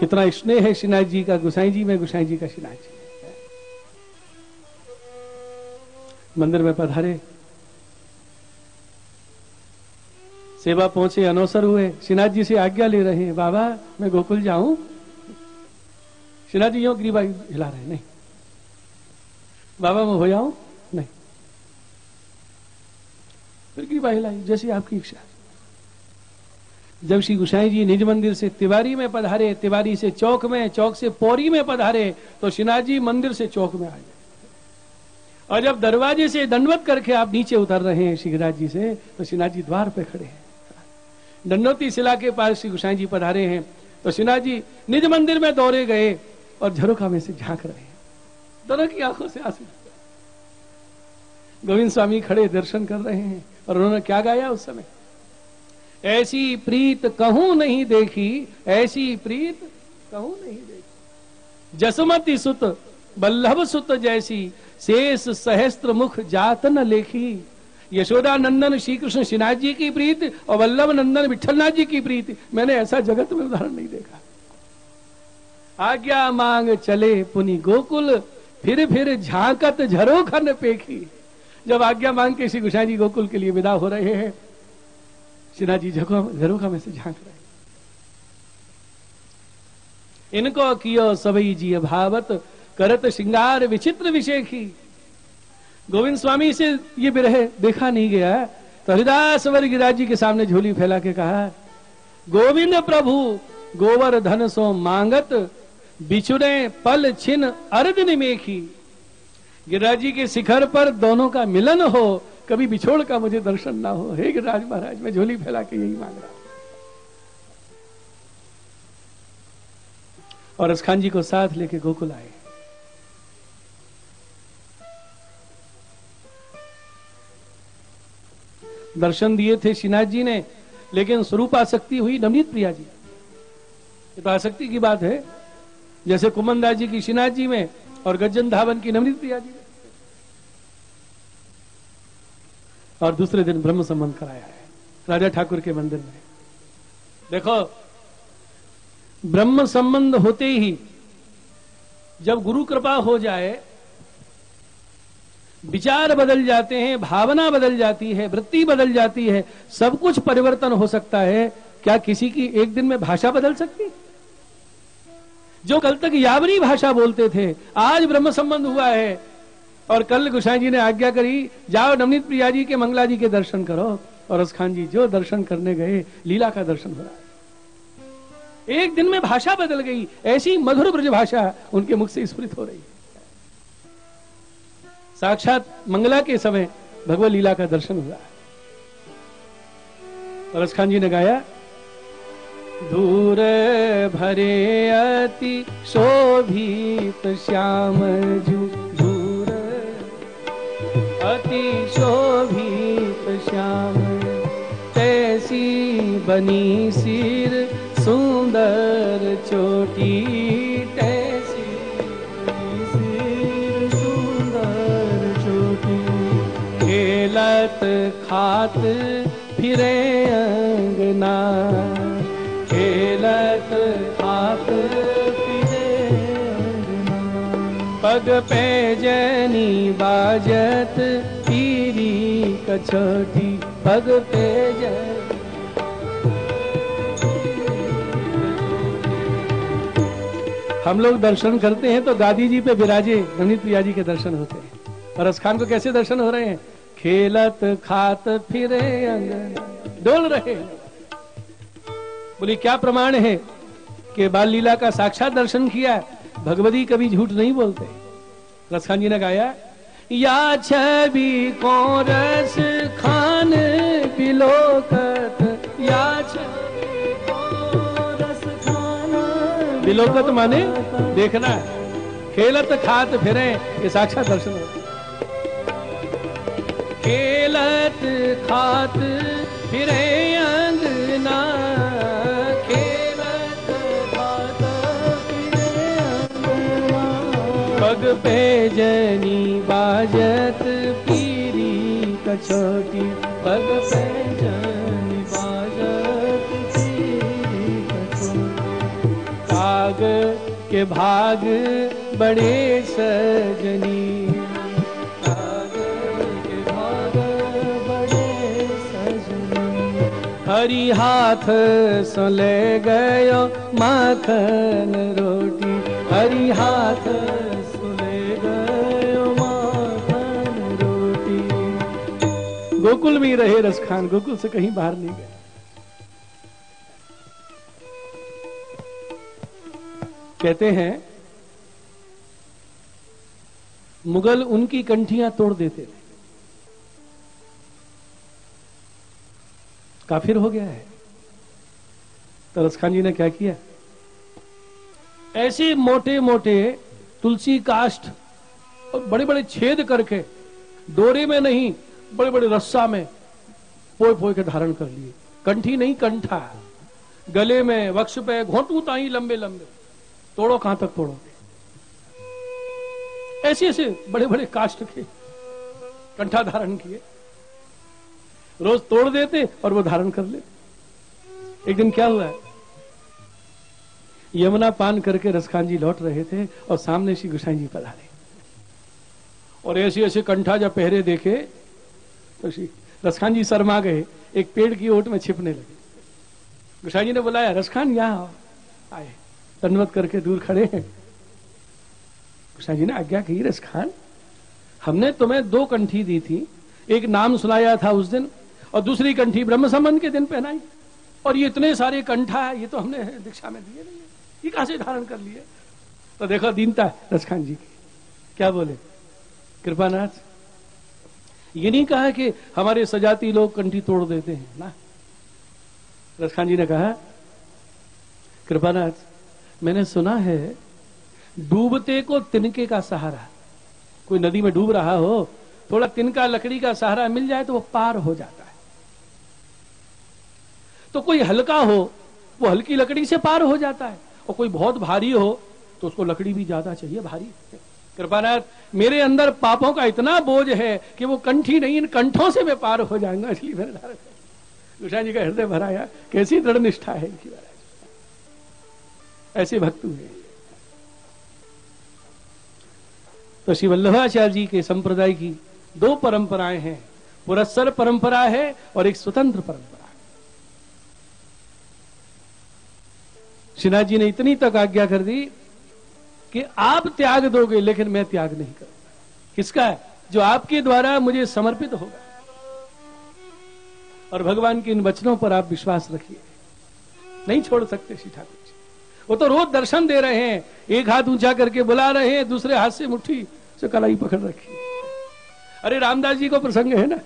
कितना स्नेह है श्रीनाथ जी का गुसाई जी में, गुसाई जी का श्रीनाथ जी में। मंदिर में पधारे, सेवा पहुंचे, अनवसर हुए, श्रीनाथ जी से आज्ञा ले रहे हैं, बाबा मैं गोकुल जाऊं। श्रीनाथ जी यूं ग्रीवा हिला रहे हैं, नहीं। बाबा मैं हो जाऊं, नहीं। फिर ग्रीवा हिलाई, जैसी आपकी इच्छा। जब श्री गुसाई जी निज मंदिर से तिवारी में पधारे, तिवारी से चौक में, चौक से पौरी में पधारे, तो श्रीनाथ जी मंदिर से चौक में आ गए। और जब दरवाजे से दंडवत करके आप नीचे उतर रहे हैं श्रीगिरिराज जी से, तो श्रीनाथ जी द्वार पे खड़े हैं। दंडवती शिला के पास श्री गोसाई जी पधारे हैं, तो श्रीनाथ जी निज मंदिर में दौड़े गए और झरोखा में से झांक रहे हैं। दोनों की आंखों से आंसू। गोविंद स्वामी खड़े दर्शन कर रहे हैं, और उन्होंने क्या गाया उस समय? ऐसी प्रीत कहूं नहीं देखी, ऐसी प्रीत कहूं नहीं देखी, जसमती सुत बल्लभ सुत जैसी, शेष सहस्त्र मुख जात न लेखी। यशोदा नंदन श्री कृष्ण श्रीनाथ जी की प्रीति और वल्लभ नंदन विठलनाथ जी की प्रीति, मैंने ऐसा जगत में उदाहरण नहीं देखा। आज्ञा मांग चले पुनि गोकुल, फिर झांकत झरोखा न पेखी। जब आज्ञा मांग के श्री गोसाई जी गोकुल के लिए विदा हो रहे हैं, श्रीनाथ जी झरोखा में से झांक रहे। इनको कियो सबई जी भावत, करत श्रृंगार विचित्र विशेखी। गोविंद स्वामी से ये विरह देखा नहीं गया, तो हरिदास वर गिरिराज जी के सामने झोली फैला के कहा, गोविंद प्रभु गोवर धन सो मांगत, बिछुड़े पल छिन अर्ध निमेखी। गिरिराज जी के शिखर पर दोनों का मिलन हो, कभी बिछोड़ का मुझे दर्शन ना हो। हे गिरिराज महाराज, मैं झोली फैला के यही मांग रहा हूं। और असखान जी को साथ लेके गोकुल आए। दर्शन दिए थे श्रीनाथ जी ने, लेकिन स्वरूप आसक्ति हुई नवनीत प्रिया जी। ये तो आसक्ति की बात है, जैसे कुमनदास जी की श्रीनाथ जी में और गज्जन धावन की नवनीत प्रिया जी में। और दूसरे दिन ब्रह्म संबंध कराया है राजा ठाकुर के मंदिर में। देखो, ब्रह्म संबंध होते ही जब गुरु कृपा हो जाए, विचार बदल जाते हैं, भावना बदल जाती है, वृत्ति बदल जाती है, सब कुछ परिवर्तन हो सकता है। क्या किसी की एक दिन में भाषा बदल सकती? जो कल तक यावनी भाषा बोलते थे, आज ब्रह्म संबंध हुआ है, और कल गोसाई जी ने आज्ञा करी, जाओ नवनीत प्रिया जी के मंगला जी के दर्शन करो। और असखान जी जो दर्शन करने गए, लीला का दर्शन हो रहा है। एक दिन में भाषा बदल गई, ऐसी मधुर ब्रज भाषा उनके मुख से स्फुरित हो रही है। साक्षात मंगला के समय भगवत लीला का दर्शन हुआ। और असखान जी ने गाया, दूर भरे अति शोभित श्याम जू, दूर अति शोभित श्याम, तैसी बनी सिर सुंदर चोटी, तैसी बनी सिर सुंदर चोटी, खेलत खात फिरे अंगना, खेलत खात फिरे अंगना, पग पे जनी बाजत पीरी कछोटी, पग पे जनी। हम लोग दर्शन करते हैं तो दादी जी पे विराजे नवनीत प्रिया जी के दर्शन होते हैं। और असखान को कैसे दर्शन हो रहे हैं? खेलत खात फिरे अंगना, डोल रहे हैं। बोली क्या प्रमाण है कि बाल लीला का साक्षात दर्शन किया? भगवती कभी झूठ नहीं बोलते। रसखान जी ने गाया, या छवि को रस खान बिलोकत, या छवि को रस खान बिलोकत माने देखना है, खेलत खात फिरे, ये साक्षात दर्शन है। खेलत खात फिरे अंगना, खेलत खात फिरे अंगना, पग पे जनी बाजत पीरी कछोटी, पग पे जनी बाजत पीरी कछोटी, काग के भाग बड़े सजनी, हरी हाथ सो ले गयो माखन रोटी, हरी हाथ सो ले गयो माखन रोटी। गोकुल में ही रहे रसखान, गोकुल से कहीं बाहर नहीं गए। कहते हैं मुगल उनकी कंठियां तोड़ देते थे। काफिर हो गया है। तो रसखान जी ने क्या किया, ऐसे मोटे मोटे तुलसी काष्ठ और बड़े बड़े छेद करके, डोरे में नहीं, बड़े बड़े रस्सा में पोए पोए के धारण कर लिए। कंठी नहीं, कंठा, गले में, वक्ष पे, घोंटू ताई लंबे लंबे, तोड़ो कहां तक तोड़ो। ऐसे ऐसे बड़े बड़े काष्ठ के कंठा धारण किए, रोज तोड़ देते और वो धारण कर लेते। एक दिन क्या हुआ, यमुना पान करके रसखान जी लौट रहे थे और सामने श्री गोसाई जी पधारे और ऐसे ऐसे कंठा जब पहरे देखे तो श्री रसखान जी शर्मा गए, एक पेड़ की ओट में छिपने लगे। गोसाई जी ने बुलाया, रसखान यहां आओ। आए, दंडवत करके दूर खड़े हैं। गोसाई जी ने आज्ञा की, रसखान हमने तुम्हें 2 कंठी दी थी, एक नाम सुनाया था उस दिन और दूसरी कंठी ब्रह्म संबंध के दिन पहनाई, और ये इतने सारे कंठा ये तो हमने दीक्षा में दिए नहीं है, ये कहां से धारण कर लिए। तो देखो दीनता रसखान जी की, क्या बोले, कृपानाथ ये नहीं कहा कि हमारे सजाती लोग कंठी तोड़ देते हैं ना। रसखान जी ने कहा, कृपानाथ मैंने सुना है डूबते को तिनके का सहारा, कोई नदी में डूब रहा हो, थोड़ा तिनका लकड़ी का सहारा मिल जाए तो वो पार हो जाता है। तो कोई हल्का हो वो हल्की लकड़ी से पार हो जाता है, और कोई बहुत भारी हो तो उसको लकड़ी भी ज्यादा चाहिए, भारी। कृपानाथ मेरे अंदर पापों का इतना बोझ है कि वो कंठी नहीं, इन कंठों से मैं पार हो जाऊंगा, इसलिए मैंने धारण किया। गोसाई जी का हृदय भराया, कैसी दृढ़ निष्ठा है इनकी, महाराज ऐसे भक्त हुए। तो श्री वल्लभाचार्य जी के संप्रदाय की 2 परंपराएं हैं, पुरस्सर परंपरा है और एक स्वतंत्र परंपरा। श्रीनाथ जी ने इतनी तक आज्ञा कर दी कि आप त्याग दोगे लेकिन मैं त्याग नहीं करूंगा। किसका है? जो आपके द्वारा मुझे समर्पित होगा। और भगवान के इन वचनों पर आप विश्वास रखिए, नहीं छोड़ सकते श्री ठाकुर जी। वो तो रोज दर्शन दे रहे हैं, एक हाथ ऊंचा करके बुला रहे हैं, दूसरे हाथ से मुट्ठी से कलाई पकड़ रखी है। अरे रामदास जी को प्रसंग है ना,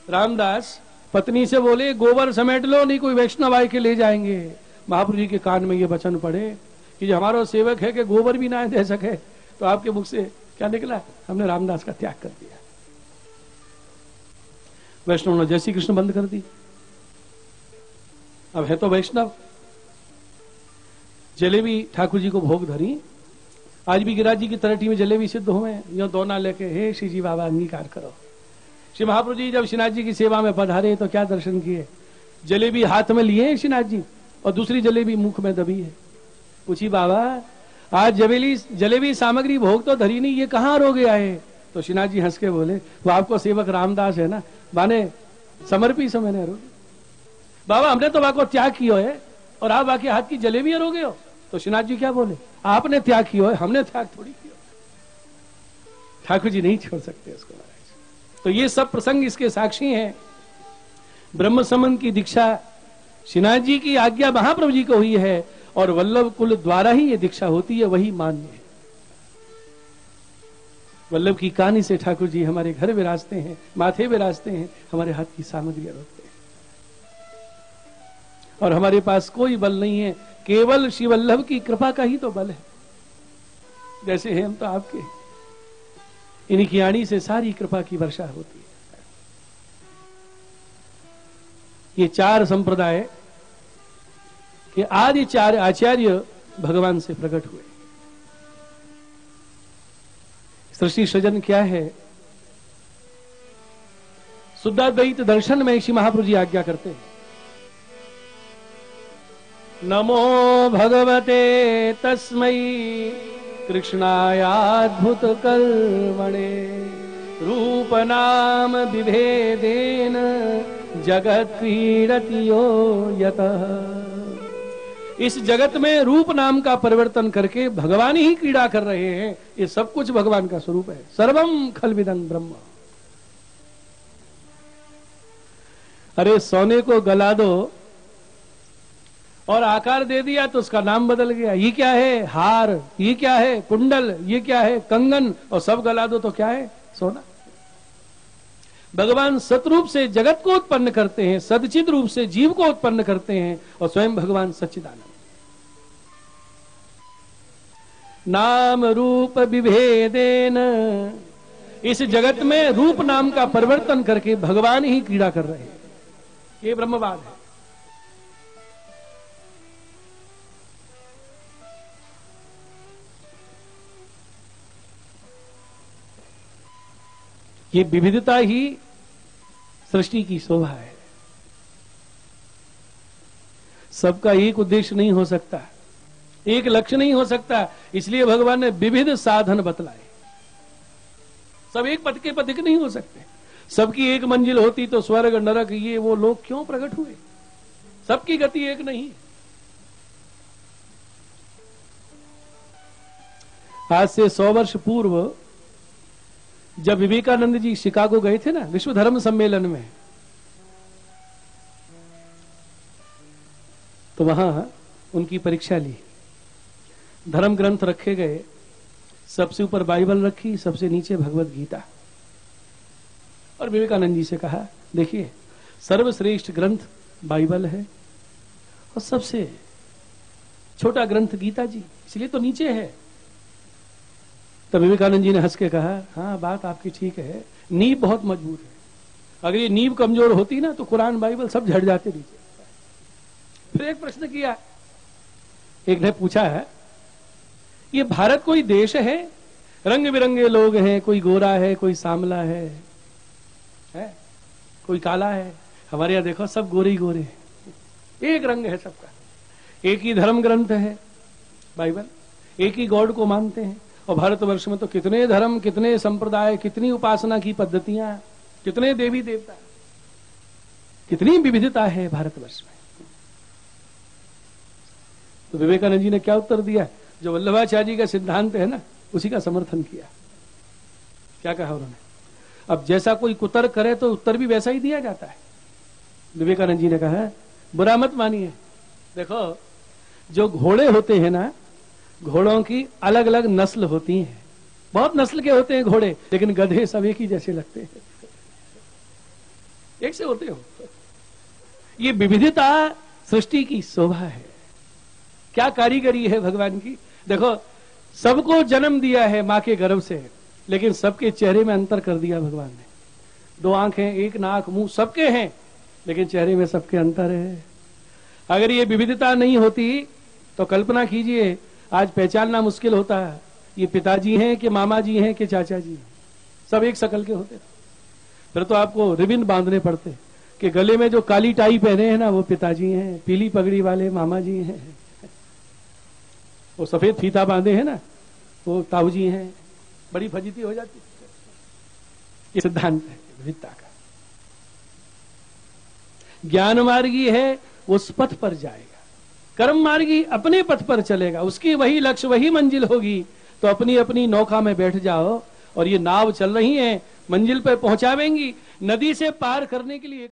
रामदास पत्नी से बोले गोबर समेट लो, नहीं कोई वैष्णव आए के ले जाएंगे। महाप्रभु जी के कान में ये वचन पड़े कि जो हमारा सेवक है कि गोबर भी ना दे सके, तो आपके मुख से क्या निकला, हमने रामदास का त्याग कर दिया। वैष्णव ने जय श्री कृष्ण बंद कर दी, अब है तो वैष्णव। जलेबी ठाकुर जी को भोग धरी, आज भी गिरिराज जी की तरटी में जलेबी सिद्ध हुए, यो दोना लेके, हे श्री जी बाबा अंगीकार करो। श्री महाप्रभु जी जब श्रीनाथ जी की सेवा में पधारे तो क्या दर्शन किए, जलेबी हाथ में लिए श्रीनाथ जी और दूसरी जलेबी मुख में दबी है। पूछी बाबा आज जलेबी सामग्री भोग तो धरी नहीं, ये कहाँ रोगे आए। तो श्रीनाथ जी हंस के बोले, वो आपको सेवक रामदास है ना, माने समर्पी से मैंने रोगे। बाबा हमने तो वाको त्याग किया है और आप वाके हाथ की जलेबी रोगे हो। तो श्रीनाथ जी क्या बोले, आपने त्याग किया है, हमने त्याग थोड़ी किया। ठाकुर जी नहीं छोड़ सकते उसको महाराज। तो ये सब प्रसंग इसके साक्षी हैं। ब्रह्म संबंध की दीक्षा श्रीनाथ जी की आज्ञा महाप्रभु जी को हुई है और वल्लभ कुल द्वारा ही ये दीक्षा होती है, वही मान्य है। वल्लभ की कहानी से ठाकुर जी हमारे घर विराजते हैं, माथे विराजते हैं, हमारे हाथ की सामग्रियां रोकते हैं। और हमारे पास कोई बल नहीं है, केवल श्री वल्लभ की कृपा का ही तो बल है। जैसे हैं हम तो आपके, इनकी आणी से सारी कृपा की वर्षा होती है। ये 4 संप्रदाय के आदि 4 आचार्य भगवान से प्रकट हुए। सृष्टि सृजन क्या है, शुद्धाद्वैत दर्शन में श्री महाप्रभु जी आज्ञा करते हैं, नमो भगवते तस्मै कृष्णायाद्भुत कर्मणे रूप नाम विभेदेन जगत क्रीडति यो यतः। इस जगत में रूप नाम का परिवर्तन करके भगवान ही क्रीड़ा कर रहे हैं। ये सब कुछ भगवान का स्वरूप है। सर्वम खलविदं ब्रह्म। अरे सोने को गला दो और आकार दे दिया तो उसका नाम बदल गया। ये क्या है? हार। ये क्या है? कुंडल। ये क्या है? कंगन। और सब गला दो तो क्या है? सोना। भगवान सतरूप से जगत को उत्पन्न करते हैं, सदचित रूप से जीव को उत्पन्न करते हैं, और स्वयं भगवान सच्चिदानंद। नाम रूप विभेदेन, इस जगत में रूप नाम का परिवर्तन करके भगवान ही क्रीड़ा कर रहे हैं। ये ब्रह्मवाद है। ये विविधता ही सृष्टि की शोभा है। सबका एक उद्देश्य नहीं हो सकता, एक लक्ष्य नहीं हो सकता, इसलिए भगवान ने विविध साधन बतलाए। सब एक पथ के पथिक नहीं हो सकते। सबकी एक मंजिल होती तो स्वर्ग नरक ये वो लोग क्यों प्रकट हुए? सबकी गति एक नहीं। आज से 100 वर्ष पूर्व जब विवेकानंद जी शिकागो गए थे ना विश्व धर्म सम्मेलन में, तो वहां उनकी परीक्षा ली। धर्म ग्रंथ रखे गए, सबसे ऊपर बाइबल रखी, सबसे नीचे भगवत गीता। और विवेकानंद जी से कहा, देखिए सर्वश्रेष्ठ ग्रंथ बाइबल है और सबसे छोटा ग्रंथ गीता जी, इसलिए तो नीचे है। तो विवेकानंद जी ने हंस के कहा, हाँ बात आपकी ठीक है, नींव बहुत मजबूत है। अगर ये नींव कमजोर होती ना तो कुरान बाइबल सब झड़ जाते नीचे। फिर एक प्रश्न किया, एक ने पूछा है, ये भारत कोई देश है? रंग बिरंगे लोग हैं, कोई गोरा है, कोई सांवला है, कोई काला है। हमारे यहाँ देखो सब गोरे ही गोरे हैं, एक रंग है सबका। एक ही धर्म ग्रंथ है बाइबल, एक ही गॉड को मानते हैं। और भारतवर्ष में तो कितने धर्म, कितने संप्रदाय, कितनी उपासना की पद्धतियां, कितने देवी देवता, कितनी विविधता है भारतवर्ष में। तो विवेकानंद जी ने क्या उत्तर दिया? जो वल्लभाचार्य जी का सिद्धांत है ना, उसी का समर्थन किया। क्या कहा उन्होंने? अब जैसा कोई कुतर्क करे तो उत्तर भी वैसा ही दिया जाता है। विवेकानंद जी ने कहा, बुरा मत मानिए। देखो जो घोड़े होते हैं ना, घोड़ों की अलग अलग नस्ल होती हैं, बहुत नस्ल के होते हैं घोड़े, लेकिन गधे सब एक ही जैसे लगते हैं, एक से होते हो। ये विविधता सृष्टि की शोभा है। क्या कारीगरी है भगवान की। देखो सबको जन्म दिया है मां के गर्भ से, लेकिन सबके चेहरे में अंतर कर दिया भगवान ने। 2 आंखें, 1 नाक, मुंह सबके हैं, लेकिन चेहरे में सबके अंतर है। अगर ये विविधता नहीं होती तो कल्पना कीजिए आज पहचानना मुश्किल होता है, ये पिताजी हैं कि मामा जी हैं कि चाचा जी हैं, सब एक शकल के होते। फिर तो आपको रिबिन बांधने पड़ते कि गले में जो काली टाई पहने हैं ना वो पिताजी हैं, पीली पगड़ी वाले मामा जी हैं, वो सफेद फीता बांधे हैं ना वो ताऊ जी हैं। बड़ी फजीती हो जाती। ये सिद्धांत है विविधता का। ज्ञान मार्गी है उस पथ पर जाएगा, कर्म मार्गी अपने पथ पर चलेगा, उसकी वही लक्ष्य वही मंजिल होगी। तो अपनी अपनी नौका में बैठ जाओ और ये नाव चल रही है, मंजिल पर पहुंचावेंगी। नदी से पार करने के लिए